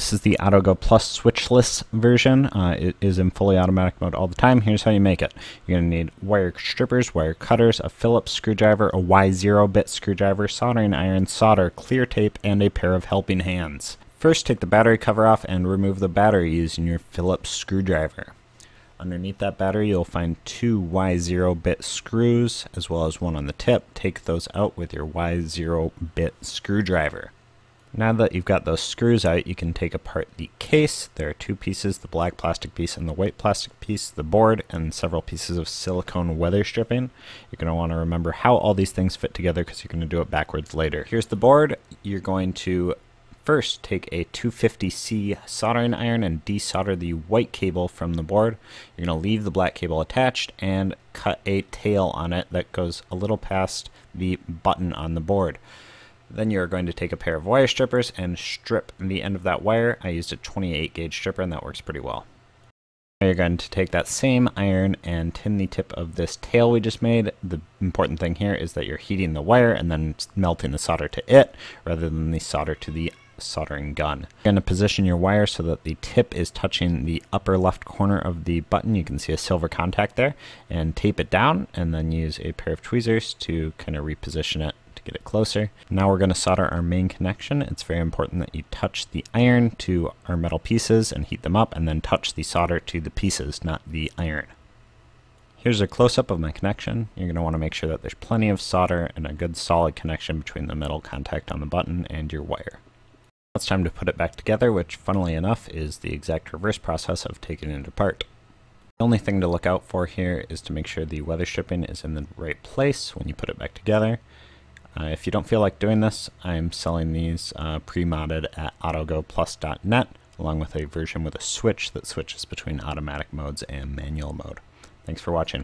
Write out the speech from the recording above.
This is the AutoGoPlus switchless version. It is in fully automatic mode all the time. Here's how you make it. You're going to need wire strippers, wire cutters, a Phillips screwdriver, a Y0-bit screwdriver, soldering iron, solder, clear tape, and a pair of helping hands. First, take the battery cover off and remove the battery using your Phillips screwdriver. Underneath that battery, you'll find two Y0-bit screws, as well as one on the tip. Take those out with your Y0-bit screwdriver. Now that you've got those screws out, you can take apart the case. There are two pieces, the black plastic piece and the white plastic piece, the board, and several pieces of silicone weather stripping. You're going to want to remember how all these things fit together because you're going to do it backwards later. Here's the board. You're going to first take a 250C soldering iron and desolder the white cable from the board. You're going to leave the black cable attached and cut a tail on it that goes a little past the button on the board. Then you're going to take a pair of wire strippers and strip the end of that wire. I used a 28 gauge stripper and that works pretty well. Now you're going to take that same iron and tin the tip of this tail we just made. The important thing here is that you're heating the wire and then melting the solder to it rather than the solder to the soldering gun. You're going to position your wire so that the tip is touching the upper left corner of the button. You can see a silver contact there, and tape it down and then use a pair of tweezers to kind of reposition it to get it closer. Now we're going to solder our main connection. It's very important that you touch the iron to our metal pieces and heat them up, and then touch the solder to the pieces, not the iron. Here's a close-up of my connection. You're going to want to make sure that there's plenty of solder and a good solid connection between the metal contact on the button and your wire. It's time to put it back together, which funnily enough is the exact reverse process of taking it apart. The only thing to look out for here is to make sure the weather stripping is in the right place when you put it back together. If you don't feel like doing this, I'm selling these pre-modded at AutoGoPlus.net, along with a version with a switch that switches between automatic modes and manual mode. Thanks for watching.